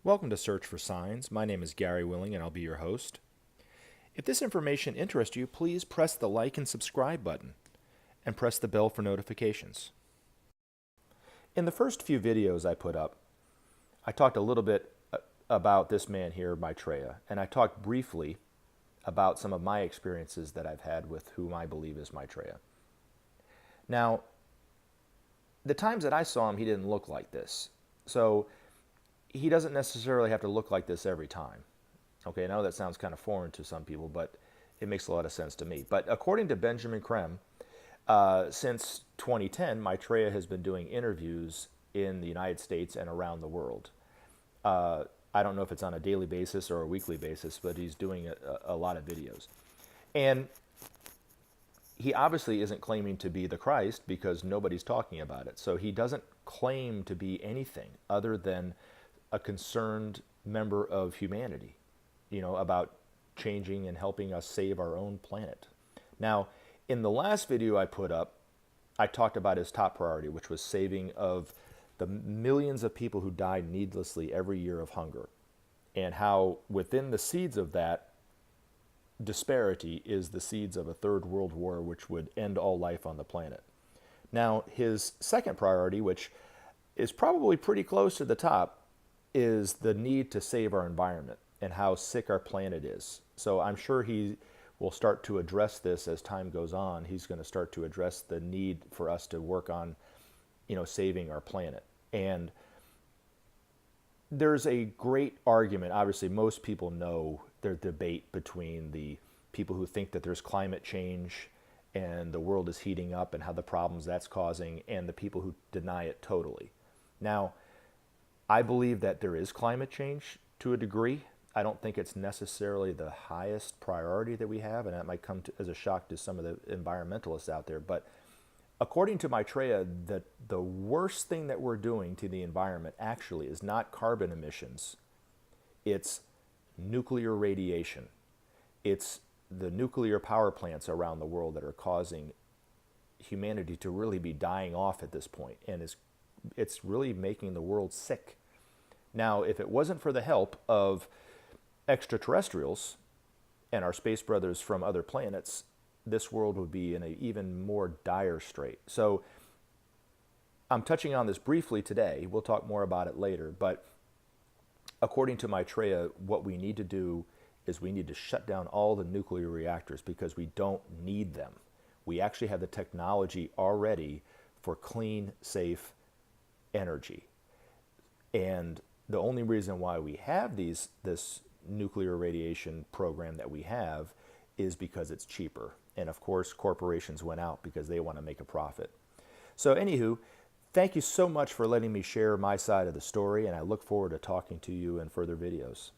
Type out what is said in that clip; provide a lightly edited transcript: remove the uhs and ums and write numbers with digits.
Welcome to Search for Signs. My name is Gary Willing and I'll be your host. If this information interests you, please press the like and subscribe button and press the bell for notifications. In the first few videos I put up, I talked a little bit about this man here, Maitreya, and I talked briefly about some of my experiences that I've had with whom I believe is Maitreya. Now, the times that I saw him, he didn't look like this. So he doesn't necessarily have to look like this every time. Okay, I know that sounds kind of foreign to some people, but it makes a lot of sense to me. But according to Benjamin Creme, since 2010, Maitreya has been doing interviews in the United States and around the world. I don't know if it's on a daily basis or a weekly basis, but he's doing a lot of videos. And he obviously isn't claiming to be the Christ because nobody's talking about it. So he doesn't claim to be anything other than a concerned member of humanity, about changing and helping us save our own planet. Now, in the last video I put up, I talked about his top priority, which was saving of the millions of people who die needlessly every year of hunger, and how within the seeds of that disparity is the seeds of a third world war, which would end all life on the planet. Now, his second priority, which is probably pretty close to the top, is the need to save our environment and how sick our planet is. So I'm sure he will start to address this as time goes on. He's going to start to address the need for us to work on, saving our planet. And there's a great argument. Obviously, most people know there's debate between the people who think that there's climate change and the world is heating up and how the problems that's causing, and the people who deny it totally. Now, I believe that there is climate change to a degree. I don't think it's necessarily the highest priority that we have, and that might come as a shock to some of the environmentalists out there. But according to Maitreya, the worst thing that we're doing to the environment actually is not carbon emissions. It's nuclear radiation. It's the nuclear power plants around the world that are causing humanity to really be dying off at this point, and it's really making the world sick. Now, if it wasn't for the help of extraterrestrials and our space brothers from other planets, this world would be in an even more dire strait. So I'm touching on this briefly today. We'll talk more about it later. But according to Maitreya, what we need to do is we need to shut down all the nuclear reactors because we don't need them. We actually have the technology already for clean, safe energy. And the only reason why we have this nuclear radiation program that we have is because it's cheaper. And of course, corporations went out because they want to make a profit. So anywho, thank you so much for letting me share my side of the story, and I look forward to talking to you in further videos.